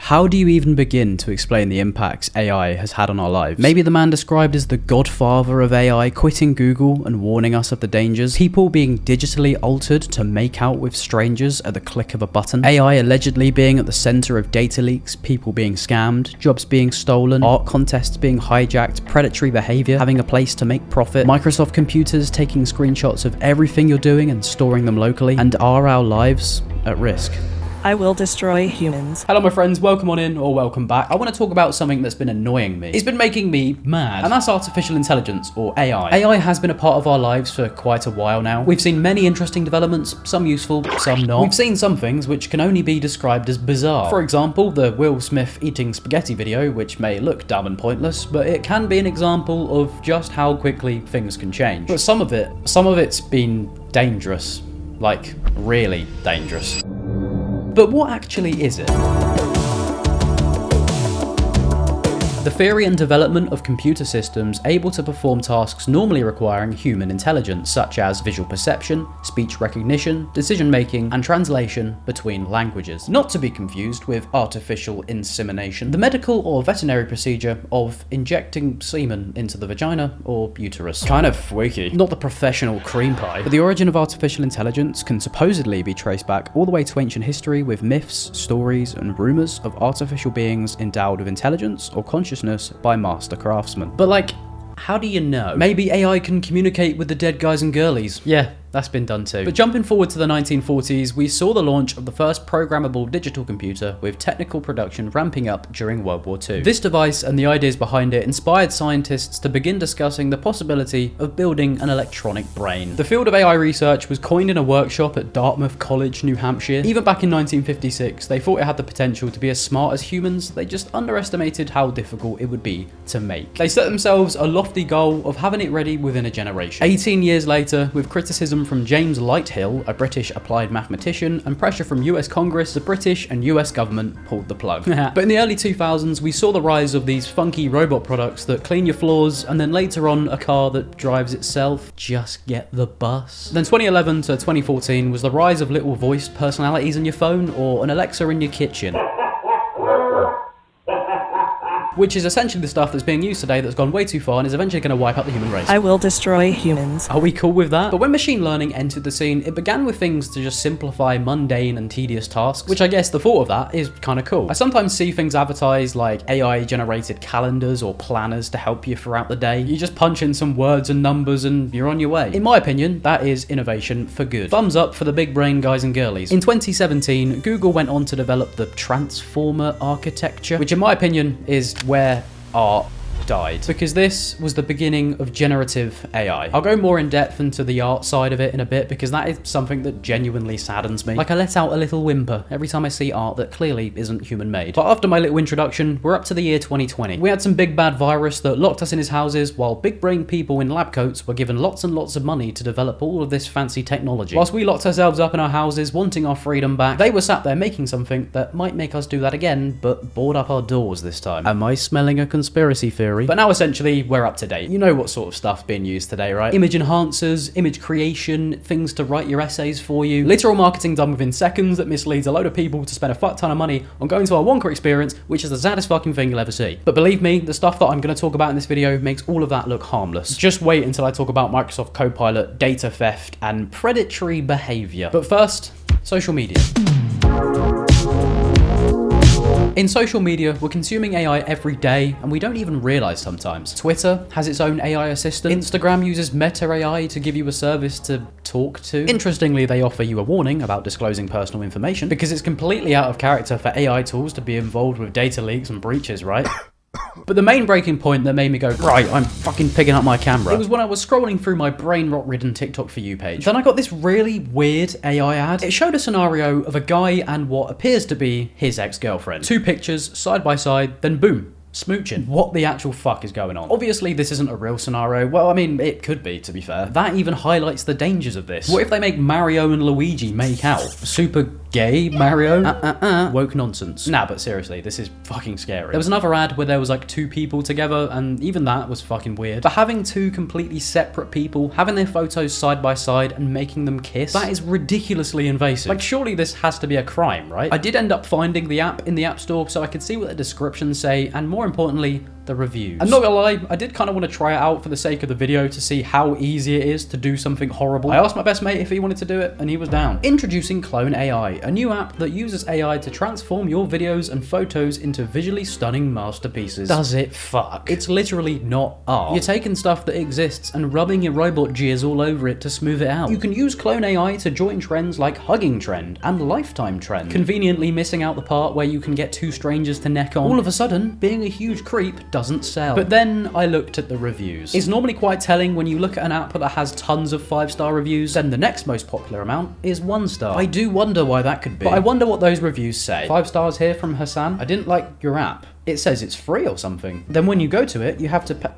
How do you even begin to explain the impacts AI has had on our lives? Maybe the man described as the godfather of AI quitting Google and warning us of the dangers, people being digitally altered to make out with strangers at the click of a button, AI allegedly being at the center of data leaks, people being scammed, jobs being stolen, art contests being hijacked, predatory behavior having a place to make profit, Microsoft computers taking screenshots of everything you're doing and storing them locally, and are our lives at risk? I will destroy humans. Hello my friends, welcome on in or welcome back. I want to talk about something that's been annoying me. It's been making me mad, and that's artificial intelligence, or AI. AI has been a part of our lives for quite a while now. We've seen many interesting developments, some useful, some not. We've seen some things which can only be described as bizarre. For example, the Will Smith eating spaghetti video, which may look dumb and pointless, but it can be an example of just how quickly things can change. But some of it's been dangerous. Like, really dangerous. But what actually is it? The theory and development of computer systems able to perform tasks normally requiring human intelligence, such as visual perception, speech recognition, decision making, and translation between languages. Not to be confused with artificial insemination, the medical or veterinary procedure of injecting semen into the vagina or uterus. Kind of freaky. Not the professional cream pie. But the origin of artificial intelligence can supposedly be traced back all the way to ancient history, with myths, stories, and rumors of artificial beings endowed with intelligence or consciousness by master craftsmen. But like, how do you know? Maybe AI can communicate with the dead guys and girlies. Yeah, that's been done too. But jumping forward to the 1940s, we saw the launch of the first programmable digital computer, with technical production ramping up during World War II. This device and the ideas behind it inspired scientists to begin discussing the possibility of building an electronic brain. The field of AI research was coined in a workshop at Dartmouth College, New Hampshire. Even back in 1956, they thought it had the potential to be as smart as humans. They just underestimated how difficult it would be to make. They set themselves a lofty goal of having it ready within a generation. 18 years later, with criticism from James Lighthill, a British applied mathematician, and pressure from US Congress, the British and US government pulled the plug. But in the early 2000s, we saw the rise of these funky robot products that clean your floors, and then later on a car that drives itself. Just get the bus. Then 2011 to 2014 was the rise of little voiced personalities in your phone, or an Alexa in your kitchen. Which is essentially the stuff that's being used today that's gone way too far and is eventually going to wipe out the human race. I will destroy humans. Are we cool with that? But when machine learning entered the scene, it began with things to just simplify mundane and tedious tasks, which I guess the thought of that is kind of cool. I sometimes see things advertised like AI-generated calendars or planners to help you throughout the day. You just punch in some words and numbers and you're on your way. In my opinion, that is innovation for good. Thumbs up for the big brain guys and girlies. In 2017, Google went on to develop the transformer architecture, which in my opinion is where art died, because this was the beginning of generative AI. I'll go more in depth into the art side of it in a bit, because that is something that genuinely saddens me. Like, I let out a little whimper every time I see art that clearly isn't human made. But after my little introduction, we're up to the year 2020. We had some big bad virus that locked us in his houses, while big brain people in lab coats were given lots and lots of money to develop all of this fancy technology. Whilst we locked ourselves up in our houses wanting our freedom back, they were sat there making something that might make us do that again, but board up our doors this time. Am I smelling a conspiracy theory? But now essentially we're up to date. You know what sort of stuff's being used today, right? Image enhancers, image creation, things to write your essays for you. Literal marketing done within seconds that misleads a load of people to spend a fuck ton of money on going to a Wonka experience, which is the saddest fucking thing you'll ever see. But believe me, the stuff that I'm going to talk about in this video makes all of that look harmless. Just wait until I talk about Microsoft Copilot, data theft, and predatory behavior. But first, social media. In social media, we're consuming AI every day, and we don't even realize sometimes. Twitter has its own AI assistant. Instagram uses Meta AI to give you a service to talk to. Interestingly, they offer you a warning about disclosing personal information, because it's completely out of character for AI tools to be involved with data leaks and breaches, right? But the main breaking point that made me go, right, I'm fucking picking up my camera, it was when I was scrolling through my brain rot-ridden TikTok For You page. Then I got this really weird AI ad. It showed a scenario of a guy and what appears to be his ex-girlfriend. Two pictures, side by side, then boom, smooching. What the actual fuck is going on? Obviously, this isn't a real scenario. Well, I mean, it could be, to be fair. That even highlights the dangers of this. What if they make Mario and Luigi make out? Super gay Mario? Woke nonsense. Nah, but seriously, this is fucking scary. There was another ad where there was like 2 people together, and even that was fucking weird. But having 2 completely separate people, having their photos side by side and making them kiss, that is ridiculously invasive. Like, surely this has to be a crime, right? I did end up finding the app in the App Store so I could see what the descriptions say, and more importantly, the reviews. I'm not gonna lie, I did kind of want to try it out for the sake of the video to see how easy it is to do something horrible. I asked my best mate if he wanted to do it, and he was down. Introducing Clone AI, a new app that uses AI to transform your videos and photos into visually stunning masterpieces. Does it fuck? It's literally not art. You're taking stuff that exists and rubbing your robot jizz all over it to smooth it out. You can use Clone AI to join trends like Hugging Trend and Lifetime Trend, conveniently missing out the part where you can get 2 strangers to neck on. All of a sudden, being a huge creep doesn't sell. But then I looked at the reviews. It's normally quite telling when you look at an app that has tons of 5-star reviews, then the next most popular amount is 1 star. I do wonder why that could be. But I wonder what those reviews say. 5 stars here from Hassan. I didn't like your app. It says it's free or something. Then when you go to it, you have to pay.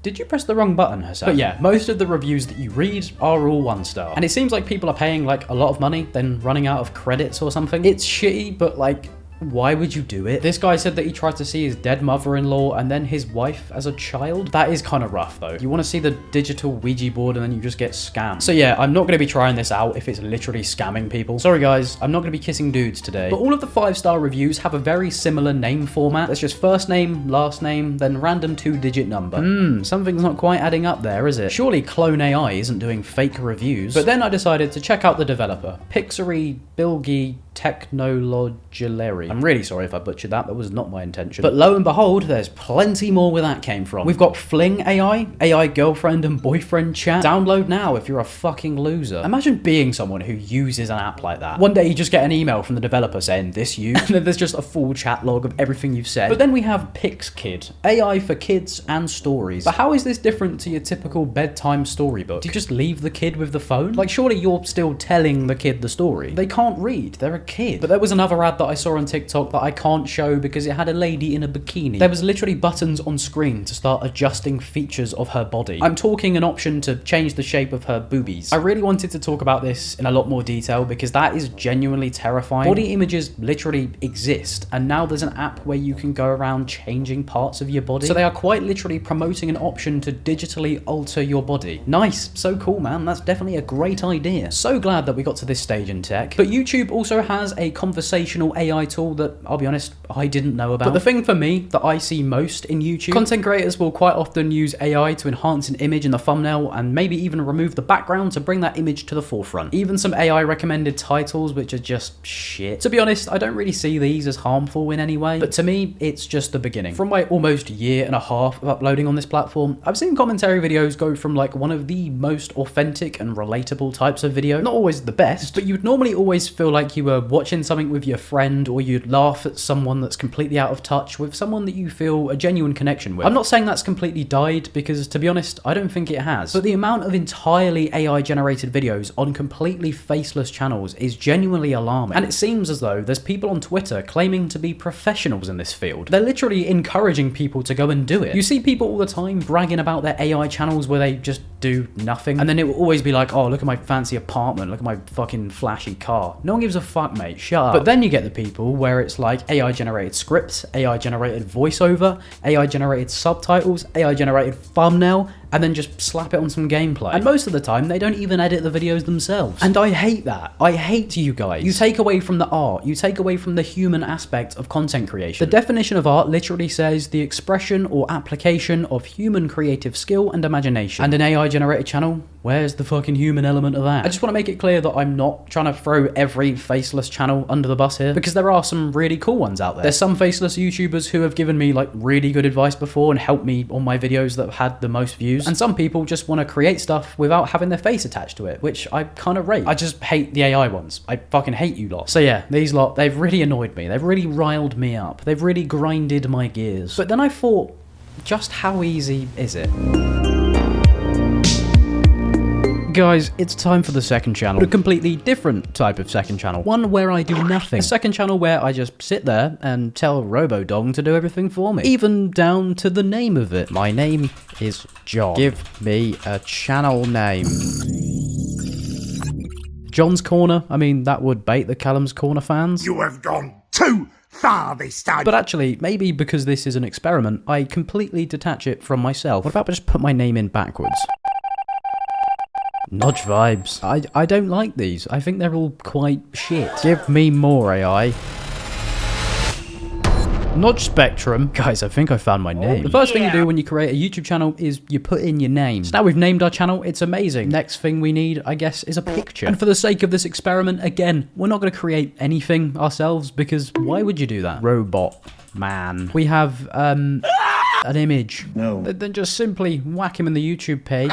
Did you press the wrong button, Hassan? But yeah, most of the reviews that you read are all 1 star. And it seems like people are paying like a lot of money, then running out of credits or something. It's shitty, but like, why would you do it? This guy said that he tried to see his dead mother-in-law and then his wife as a child. That is kind of rough though. You want to see the digital Ouija board and then you just get scammed. So yeah, I'm not going to be trying this out if it's literally scamming people. Sorry guys, I'm not going to be kissing dudes today. But all of the 5-star reviews have a very similar name format. It's just first name, last name, then random 2-digit number. Something's not quite adding up there, is it? Surely Clone AI isn't doing fake reviews. But then I decided to check out the developer, Pixary Bilgi Technologilary. I'm really sorry if I butchered that. That was not my intention. But lo and behold, there's plenty more where that came from. We've got Fling AI, AI girlfriend and boyfriend chat. Download now if you're a fucking loser. Imagine being someone who uses an app like that. One day you just get an email from the developer saying, this you, and then there's just a full chat log of everything you've said. But then we have PixKid, AI for kids and stories. But how is this different to your typical bedtime storybook? Do you just leave the kid with the phone? Like, surely you're still telling the kid the story. They can't read, they're a kid. But there was another ad that I saw on TikTok that I can't show because it had a lady in a bikini. There was literally buttons on screen to start adjusting features of her body. I'm talking an option to change the shape of her boobies. I really wanted to talk about this in a lot more detail because that is genuinely terrifying. Body images literally exist, and now there's an app where you can go around changing parts of your body. So they are quite literally promoting an option to digitally alter your body. Nice, so cool, man. That's definitely a great idea. So glad that we got to this stage in tech. But YouTube also has a conversational AI tool that, I'll be honest, I didn't know about. But the thing for me that I see most in YouTube, content creators will quite often use AI to enhance an image in the thumbnail and maybe even remove the background to bring that image to the forefront. Even some AI recommended titles which are just shit. To be honest, I don't really see these as harmful in any way, but to me, it's just the beginning. From my almost year and a half of uploading on this platform, I've seen commentary videos go from like one of the most authentic and relatable types of video, not always the best, but you'd normally always feel like you were watching something with your friend, or you'd laugh at someone that's completely out of touch with someone that you feel a genuine connection with. I'm not saying that's completely died, because to be honest, I don't think it has, but the amount of entirely AI generated videos on completely faceless channels is genuinely alarming. And it seems as though there's people on Twitter claiming to be professionals in this field. They're literally encouraging people to go and do it. You see people all the time bragging about their AI channels where they just do nothing, and then it will always be like, oh, look at my fancy apartment, look at my fucking flashy car. No one gives a fuck, mate, shut up. But then you get the people where it's like AI generated scripts, AI generated voiceover, AI generated subtitles, AI generated thumbnail, and then just slap it on some gameplay. And most of the time, they don't even edit the videos themselves. And I hate that. I hate you guys. You take away from the art. You take away from the human aspect of content creation. The definition of art literally says the expression or application of human creative skill and imagination. And an AI generated channel, where's the fucking human element of that? I just want to make it clear that I'm not trying to throw every faceless channel under the bus here, because there are some really cool ones out there. There's some faceless YouTubers who have given me like really good advice before and helped me on my videos that have had the most views. And some people just want to create stuff without having their face attached to it, which I kind of rate. I just hate the AI ones. I fucking hate you lot. So yeah, these lot, they've really annoyed me. They've really riled me up. They've really grinded my gears. But then I thought, just how easy is it? Guys, it's time for the second channel. A completely different type of second channel. One where I do nothing. A second channel where I just sit there and tell Robodong to do everything for me. Even down to the name of it. My name is John. Give me a channel name. John's Corner? I mean, that would bait the Callum's Corner fans. You have gone too far this time. But actually, maybe because this is an experiment, I completely detach it from myself. What about just put my name in backwards? Nudge vibes. I don't like these. I think they're all quite shit. Give me more AI. Nudge Spectrum. Guys, I think I found my name. The first thing you do when you create a YouTube channel is you put in your name. So now we've named our channel, it's amazing. Next thing we need, I guess, is a picture. And for the sake of this experiment, again, we're not going to create anything ourselves because why would you do that? Robot man. We have, an image. No. Then just simply whack him in the YouTube page.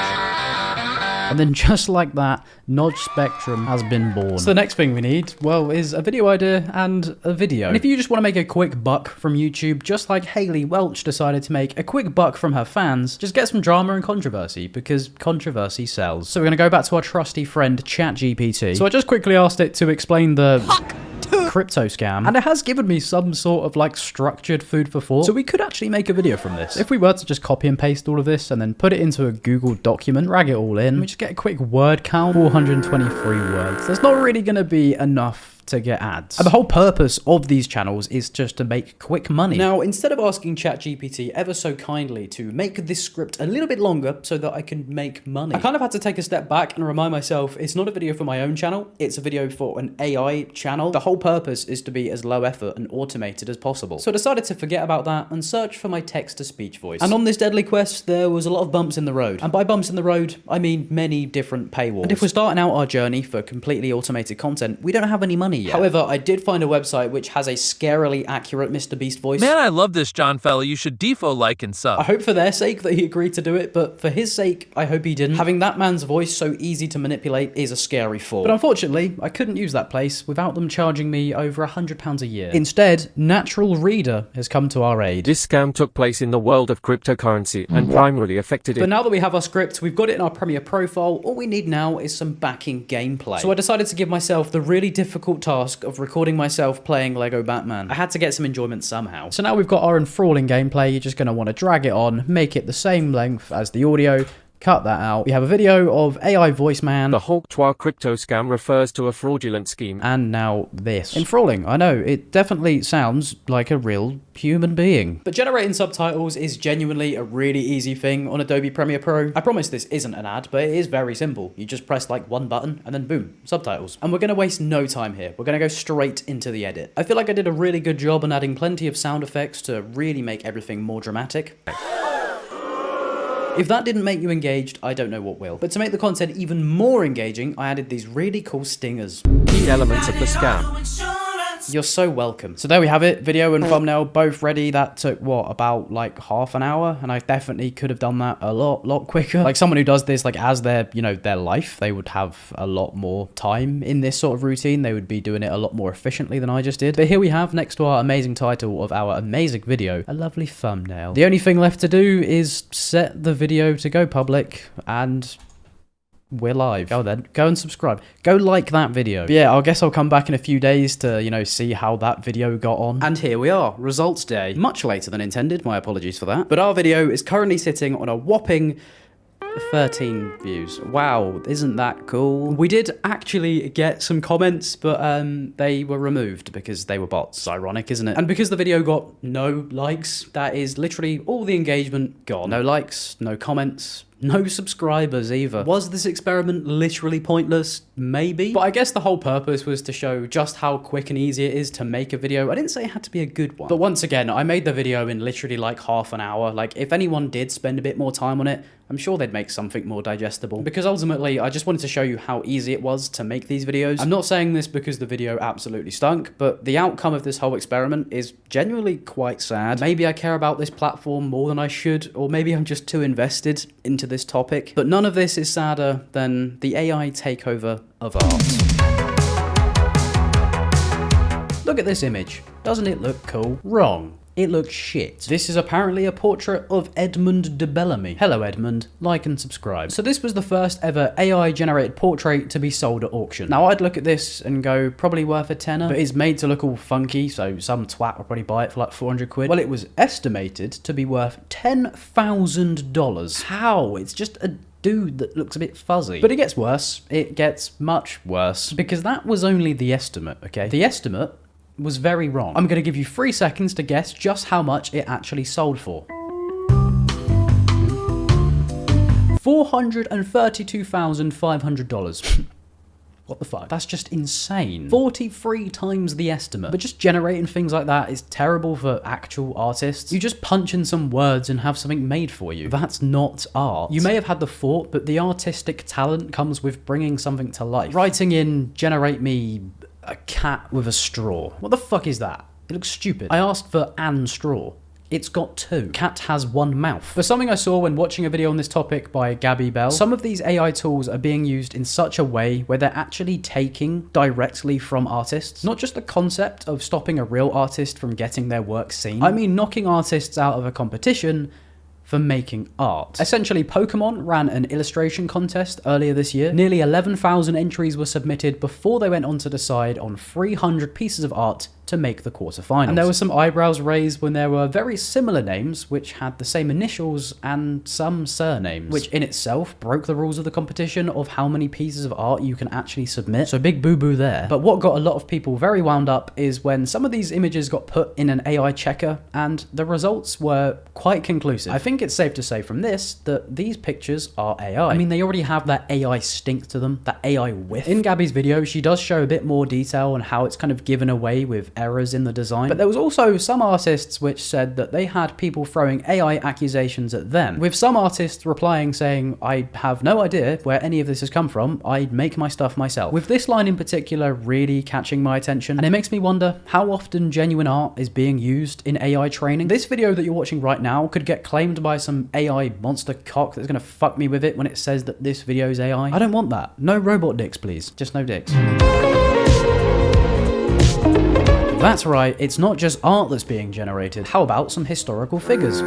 And then just like that, Nudge Spectrum has been born. So the next thing we need, well, is a video idea and a video. And if you just want to make a quick buck from YouTube, just like Hayley Welch decided to make a quick buck from her fans, just get some drama and controversy, because controversy sells. So we're going to go back to our trusty friend ChatGPT. So I just quickly asked it to explain the crypto scam, and it has given me some sort of like structured food for thought. So we could actually make a video from this. If we were to just copy and paste all of this and then put it into a Google document, drag it all in, we just get a quick word count, 423 words. There's not really going to be enough to get ads. And the whole purpose of these channels is just to make quick money. Now, instead of asking ChatGPT ever so kindly to make this script a little bit longer so that I can make money, I kind of had to take a step back and remind myself it's not a video for my own channel, it's a video for an AI channel. The whole purpose is to be as low effort and automated as possible. So I decided to forget about that and search for my text-to-speech voice. And on this deadly quest, there was a lot of bumps in the road. And by bumps in the road, I mean many different paywalls. And if we're starting out our journey for completely automated content, we don't have any money yet. However, I did find a website which has a scarily accurate Mr. Beast voice. Man, I love this John fella. You should defo, like, and sub. I hope for their sake that he agreed to do it, but for his sake, I hope he didn't. Having that man's voice so easy to manipulate is a scary thought. But unfortunately, I couldn't use that place without them charging me over £100 a year. Instead, Natural Reader has come to our aid. This scam took place in the world of cryptocurrency and primarily affected it. But now that we have our script, we've got it in our Premiere profile, all we need now is some backing gameplay. So I decided to give myself the really difficult task of recording myself playing Lego Batman. I had to get some enjoyment somehow. So now we've got our enthralling gameplay, you're just going to want to drag it on, make it the same length as the audio, cut that out. We have a video of AI Voice Man. The Hawk Twa crypto scam refers to a fraudulent scheme. And now this. Enthralling, I know, it definitely sounds like a real human being. But generating subtitles is genuinely a really easy thing on Adobe Premiere Pro. I promise this isn't an ad, but it is very simple. You just press like one button and then boom, subtitles. And we're going to waste no time here. We're going to go straight into the edit. I feel like I did a really good job on adding plenty of sound effects to really make everything more dramatic. If that didn't make you engaged, I don't know what will. But to make the content even more engaging, I added these really cool stingers. Key elements of the scam. You're so welcome. So there we have it, video and thumbnail both ready. That took, what, about like half an hour? And I definitely could have done that a lot quicker. Like someone who does this like as their, you know, their life, they would have a lot more time in this sort of routine. They would be doing it a lot more efficiently than I just did. But here we have, next to our amazing title of our amazing video, a lovely thumbnail. The only thing left to do is set the video to go public and we're live. Go then. Go and subscribe. Go like that video. But yeah, I guess I'll come back in a few days to, you know, see how that video got on. And here we are. Results day. Much later than intended. My apologies for that. But our video is currently sitting on a whopping 13 views. Wow, isn't that cool? We did actually get some comments, but they were removed because they were bots. Ironic, isn't it? And because the video got no likes, that is literally all the engagement gone. No likes, no comments, no subscribers either. Was this experiment literally pointless? Maybe. But I guess the whole purpose was to show just how quick and easy it is to make a video. I didn't say it had to be a good one. But once again, I made the video in literally like half an hour. Like if anyone did spend a bit more time on it, I'm sure they'd make something more digestible. Because ultimately, I just wanted to show you how easy it was to make these videos. I'm not saying this because the video absolutely stunk, but the outcome of this whole experiment is genuinely quite sad. Maybe I care about this platform more than I should, or maybe I'm just too invested into this topic. But none of this is sadder than the AI takeover of art. Look at this image. Doesn't it look cool? Wrong. it looks shit. This is apparently a portrait of Edmund de Bellamy. Hello Edmund, like and subscribe. So this was the first ever AI generated portrait to be sold at auction. Now I'd look at this and go, probably worth a tenner, but it's made to look all funky, so some twat will probably buy it for like 400 quid. Well, it was estimated to be worth $10,000. How? It's just a dude that looks a bit fuzzy. But it gets worse. It gets much worse, because that was only the estimate, okay? The estimate was very wrong. I'm gonna give you 3 seconds to guess just how much it actually sold for. $432,500. What the fuck? That's just insane. 43 times the estimate. But just generating things like that is terrible for actual artists. You just punch in some words and have something made for you. That's not art. You may have had the thought, but the artistic talent comes with bringing something to life. Writing in, generate me a cat with a straw. What the fuck is that? It looks stupid. I asked for an straw. It's got 2. Cat has 1 mouth. For something I saw when watching a video on this topic by Gabby Bell, some of these AI tools are being used in such a way where they're actually taking directly from artists. Not just the concept of stopping a real artist from getting their work seen. I mean knocking artists out of a competition for making art. Essentially, Pokemon ran an illustration contest earlier this year. Nearly 11,000 entries were submitted before they went on to decide on 300 pieces of art to make the quarterfinals. And there were some eyebrows raised when there were very similar names which had the same initials and some surnames, which in itself broke the rules of the competition of how many pieces of art you can actually submit. So big boo-boo there. But what got a lot of people very wound up is when some of these images got put in an AI checker and the results were quite conclusive. I think it's safe to say from this that these pictures are AI. I mean, they already have that AI stink to them, that AI whiff. In Gabby's video, she does show a bit more detail on how it's kind of given away with errors in the design. But there was also some artists which said that they had people throwing AI accusations at them, with some artists replying saying, I have no idea where any of this has come from, I make my stuff myself. With this line in particular really catching my attention, and it makes me wonder how often genuine art is being used in AI training. This video that you're watching right now could get claimed by some AI monster cock that's gonna fuck me with it when it says that this video is AI. I don't want that. No robot dicks, please. Just no dicks. That's right, it's not just art that's being generated. How about some historical figures?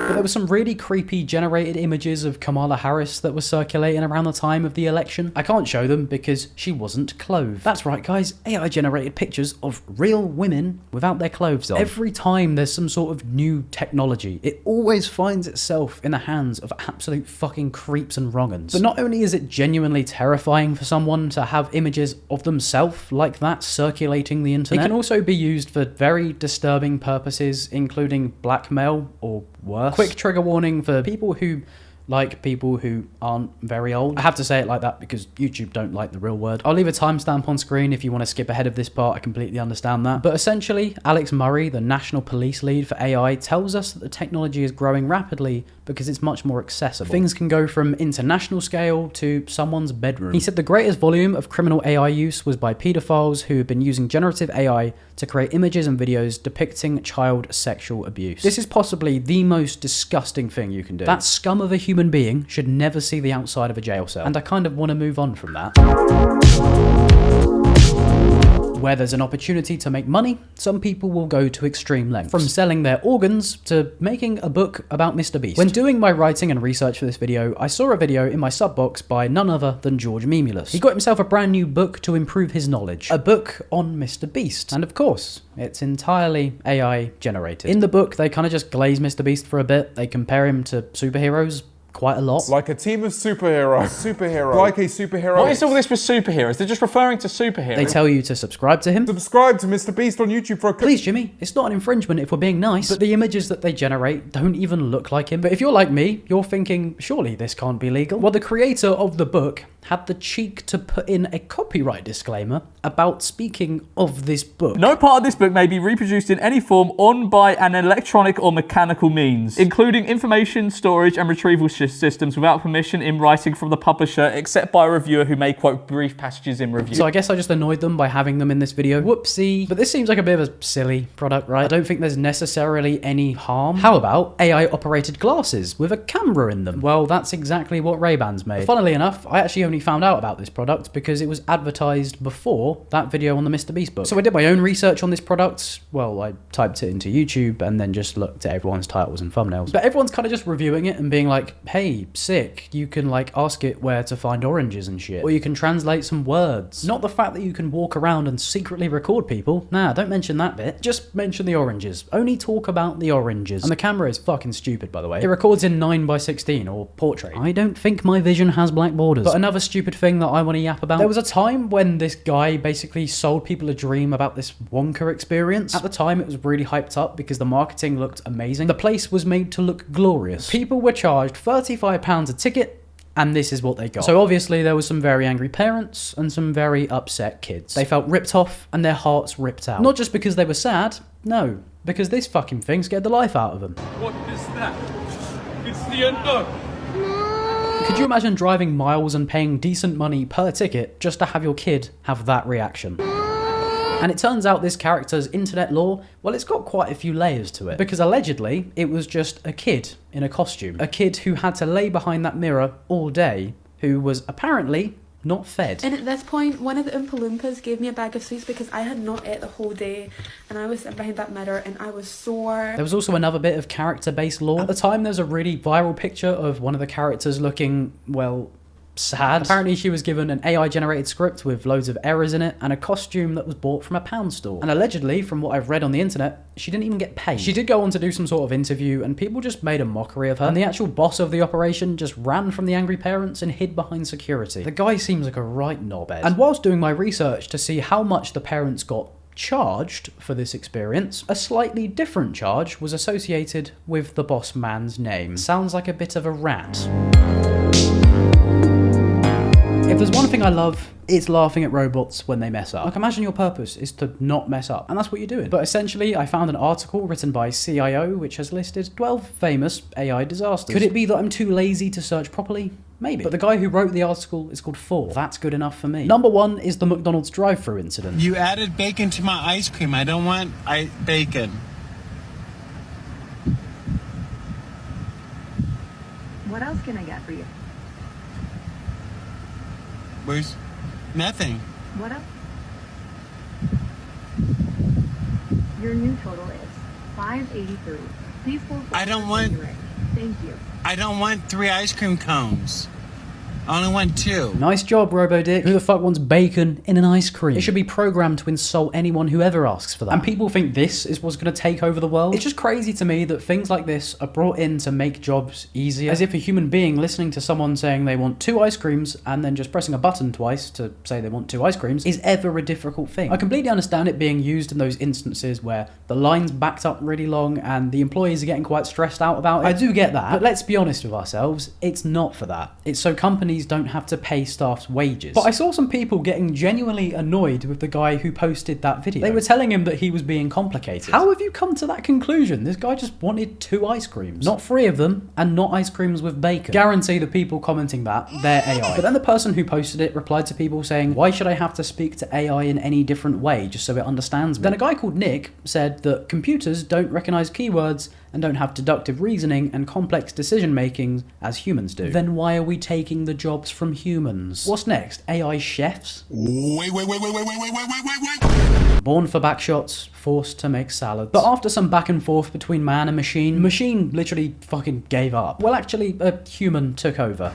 But there were some really creepy generated images of Kamala Harris that were circulating around the time of the election. I can't show them because she wasn't clothed. That's right guys, AI generated pictures of real women without their clothes on. Every time there's some sort of new technology, it always finds itself in the hands of absolute fucking creeps and wrong'uns. But not only is it genuinely terrifying for someone to have images of themselves like that circulating the internet, it can also be used for very disturbing purposes, including blackmail or worse. Quick trigger warning for people who like people who aren't very old. I have to say it like that because YouTube don't like the real word. I'll leave a timestamp on screen if you want to skip ahead of this part. I completely understand that. But essentially, Alex Murray, the National Police Lead for AI, tells us that the technology is growing rapidly because it's much more accessible. Things can go from international scale to someone's bedroom. He said the greatest volume of criminal AI use was by pedophiles who have been using generative AI to create images and videos depicting child sexual abuse. This is possibly the most disgusting thing you can do. That scum of a human being should never see the outside of a jail cell. And I kind of want to move on from that. Where there's an opportunity to make money, some people will go to extreme lengths. From selling their organs to making a book about Mr. Beast. When doing my writing and research for this video, I saw a video in my sub box by none other than George Memulus. He got himself a brand new book to improve his knowledge. A book on Mr. Beast. And of course, it's entirely AI generated. In the book, they kind of just glaze Mr. Beast for a bit. They compare him to superheroes quite a lot. Like a team of superheroes. Like a superhero. What is all this with superheroes? They're just referring to superheroes. They tell you to subscribe to him. Subscribe to Mr. Beast on YouTube for a... Please, Jimmy, it's not an infringement if we're being nice, but the images that they generate don't even look like him. But if you're like me, you're thinking, surely this can't be legal. Well, the creator of the book had the cheek to put in a copyright disclaimer about speaking of this book. No part of this book may be reproduced in any form on, by an electronic or mechanical means, including information, storage and retrieval systems systems without permission in writing from the publisher, except by a reviewer who may quote brief passages in review. So I guess I just annoyed them by having them in this video. Whoopsie. But this seems like a bit of a silly product, right? I don't think there's necessarily any harm. How about AI operated glasses with a camera in them? Well, that's exactly what Ray-Bans made. But funnily enough, I actually only found out about this product because it was advertised before that video on the Mr. Beast book. So I did my own research on this product. Well, I typed it into YouTube and then just looked at everyone's titles and thumbnails. But everyone's kind of just reviewing it and being like, hey, sick, you can like ask it where to find oranges and shit. Or you can translate some words. Not the fact that you can walk around and secretly record people. Nah, don't mention that bit. Just mention the oranges. Only talk about the oranges. And the camera is fucking stupid, by the way. It records in 9:16 or portrait. I don't think my vision has black borders. But another stupid thing that I want to yap about. There was a time when this guy basically sold people a dream about this Wonka experience. At the time, it was really hyped up because the marketing looked amazing. The place was made to look glorious. People were charged £35 a ticket, and this is what they got. So obviously there was some very angry parents and some very upset kids. They felt ripped off and their hearts ripped out. Not just because they were sad, no, because this fucking thing scared the life out of them. What is that? It's the unknown. Could you imagine driving miles and paying decent money per ticket just to have your kid have that reaction? And it turns out this character's internet lore, well, it's got quite a few layers to it. Because allegedly, it was just a kid in a costume. A kid who had to lay behind that mirror all day, who was apparently not fed. And at this point, one of the Oompa Loompas gave me a bag of sweets because I had not ate the whole day, and I was sitting behind that mirror and I was sore. There was also another bit of character-based lore. At the time, there's a really viral picture of one of the characters looking, well, sad. Apparently she was given an AI generated script with loads of errors in it and a costume that was bought from a pound store. And allegedly, from what I've read on the internet, she didn't even get paid. She did go on to do some sort of interview and people just made a mockery of her. And the actual boss of the operation just ran from the angry parents and hid behind security. The guy seems like a right knobhead. And whilst doing my research to see how much the parents got charged for this experience, a slightly different charge was associated with the boss man's name. Sounds like a bit of a rat. If there's one thing I love, it's laughing at robots when they mess up. Like, imagine your purpose is to not mess up, and that's what you're doing. But essentially, I found an article written by CIO which has listed 12 famous AI disasters. Could it be that I'm too lazy to search properly? Maybe. But the guy who wrote the article is called 4. That's good enough for me. Number 1 is the McDonald's drive-thru incident. You added bacon to my ice cream. I don't want bacon. What else can I get for you? Where's nothing? What else? Your new total is $5.83. Please hold. I don't want. Thank you. I don't want 3 ice cream cones. I only want 2. Nice job, RoboDick. Who the fuck wants bacon in an ice cream? It should be programmed to insult anyone who ever asks for that. And people think this is what's going to take over the world. It's just crazy to me that things like this are brought in to make jobs easier. As if a human being listening to someone saying they want 2 ice creams and then just pressing a button twice to say they want 2 ice creams is ever a difficult thing. I completely understand it being used in those instances where the line's backed up really long and the employees are getting quite stressed out about it. I do get that. But let's be honest with ourselves, it's not for that. It's so companies don't have to pay staff's wages. But I saw some people getting genuinely annoyed with the guy who posted that video. They were telling him that he was being complicated. How have you come to that conclusion? This guy just wanted 2 ice creams. Not 3 of them, and not ice creams with bacon. Guarantee the people commenting that, they're AI. But then the person who posted it replied to people saying, why should I have to speak to AI in any different way just so it understands me? Then a guy called Nick said that computers don't recognize keywords and don't have deductive reasoning and complex decision making as humans do. Then why are we taking the jobs from humans? What's next? AI chefs? Wait. Born for backshots, forced to make salads. But after some back and forth between man and machine literally fucking gave up. Well, actually, a human took over.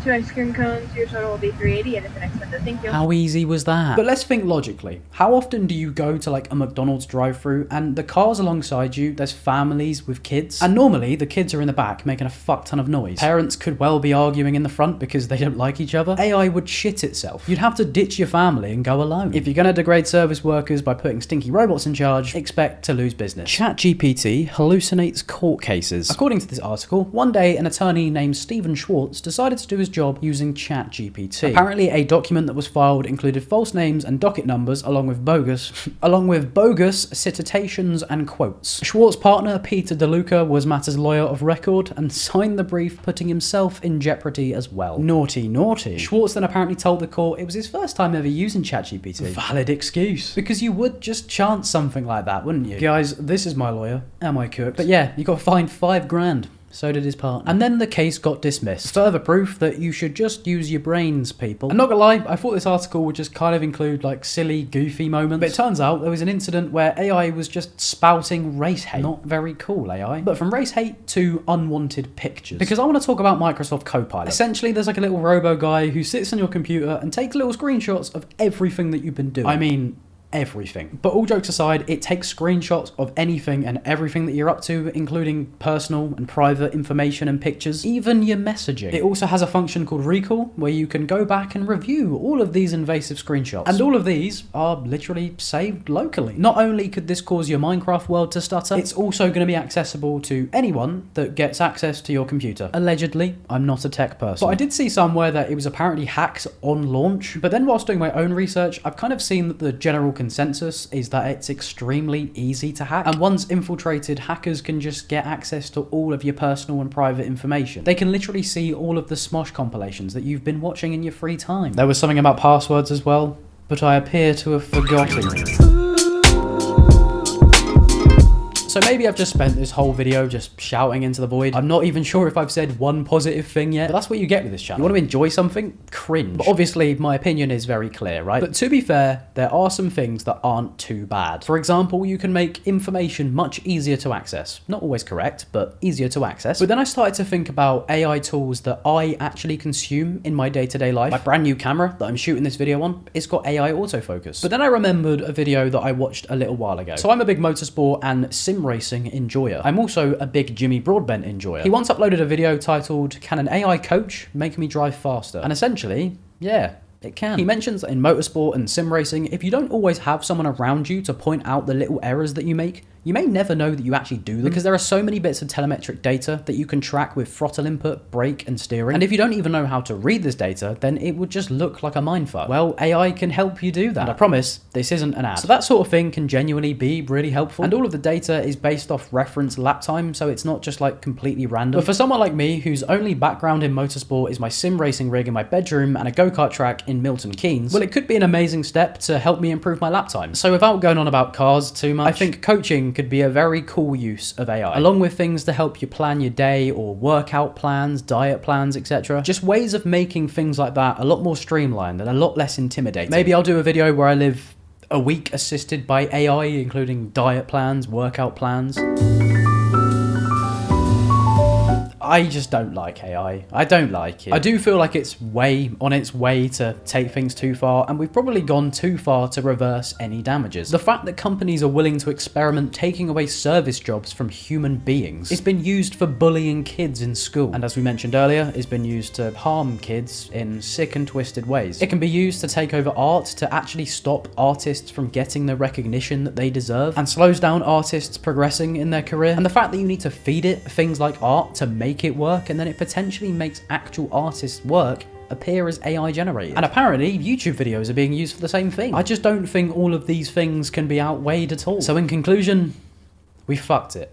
2 ice cream cones, your total will be $3.80 and it's an expensive. Thank you. How easy was that? But let's think logically. How often do you go to like a McDonald's drive-thru and the cars alongside you, there's families with kids, and normally the kids are in the back making a fuck ton of noise. Parents could well be arguing in the front because they don't like each other. AI would shit itself. You'd have to ditch your family and go alone. If you're gonna degrade service workers by putting stinky robots in charge, expect to lose business. ChatGPT hallucinates court cases. According to this article, one day an attorney named Stephen Schwartz decided to do his job using ChatGPT. Apparently, a document that was filed included false names and docket numbers along with bogus citations and quotes. Schwartz's partner, Peter DeLuca, was Matter's lawyer of record and signed the brief, putting himself in jeopardy as well. Naughty, naughty. Schwartz then apparently told the court it was his first time ever using ChatGPT. Valid excuse. Because you would just chance something like that, wouldn't you? Guys, this is my lawyer. Am I cooked? But yeah, you got fined $5,000. So did his partner. And then the case got dismissed. Further proof that you should just use your brains, people. I'm not gonna lie, I thought this article would just kind of include like silly, goofy moments. But it turns out there was an incident where AI was just spouting race hate. Not very cool, AI. But from race hate to unwanted pictures. Because I want to talk about Microsoft Copilot. Essentially, there's like a little robo guy who sits on your computer and takes little screenshots of everything that you've been doing. I mean, everything. But all jokes aside, it takes screenshots of anything and everything that you're up to, including personal and private information and pictures, even your messaging. It also has a function called recall, where you can go back and review all of these invasive screenshots. And all of these are literally saved locally. Not only could this cause your Minecraft world to stutter, it's also going to be accessible to anyone that gets access to your computer. Allegedly, I'm not a tech person. But I did see somewhere that it was apparently hacked on launch. But then whilst doing my own research, I've kind of seen that the general consensus is that it's extremely easy to hack, and once infiltrated, hackers can just get access to all of your personal and private information. They can literally see all of the Smosh compilations that you've been watching in your free time. There was something about passwords as well, but I appear to have forgotten. So maybe I've just spent this whole video just shouting into the void. I'm not even sure if I've said one positive thing yet, but that's what you get with this channel. You want to enjoy something? Cringe. But obviously, my opinion is very clear, right? But to be fair, there are some things that aren't too bad. For example, you can make information much easier to access. Not always correct, but easier to access. But then I started to think about AI tools that I actually consume in my day-to-day life. My brand new camera that I'm shooting this video on, it's got AI autofocus. But then I remembered a video that I watched a little while ago. So I'm a big motorsport and sim racing enjoyer. I'm also a big Jimmy Broadbent enjoyer. He once uploaded a video titled, "Can an AI coach make me drive faster?" And essentially, yeah, it can. He mentions that in motorsport and sim racing, if you don't always have someone around you to point out the little errors that you make, you may never know that you actually do them, because there are so many bits of telemetric data that you can track with throttle input, brake, and steering. And if you don't even know how to read this data, then it would just look like a mindfuck. Well, AI can help you do that. And I promise, this isn't an ad. So that sort of thing can genuinely be really helpful. And all of the data is based off reference lap time, so it's not just like completely random. But for someone like me, whose only background in motorsport is my sim racing rig in my bedroom and a go-kart track in Milton Keynes, well, it could be an amazing step to help me improve my lap time. So without going on about cars too much, I think coaching could be a very cool use of AI, along with things to help you plan your day or workout plans, diet plans, etc. Just ways of making things like that a lot more streamlined and a lot less intimidating. Maybe I'll do a video where I live a week assisted by AI, including diet plans, workout plans. I just don't like AI. I don't like it. I do feel like it's on its way to take things too far, and we've probably gone too far to reverse any damages. The fact that companies are willing to experiment taking away service jobs from human beings. It's been used for bullying kids in school, and as we mentioned earlier, it's been used to harm kids in sick and twisted ways. It can be used to take over art, to actually stop artists from getting the recognition that they deserve, and slows down artists progressing in their career. And the fact that you need to feed it things like art to make it work, and then it potentially makes actual artists' work appear as AI generated. And apparently YouTube videos are being used for the same thing. I just don't think all of these things can be outweighed at all. So in conclusion, we fucked it.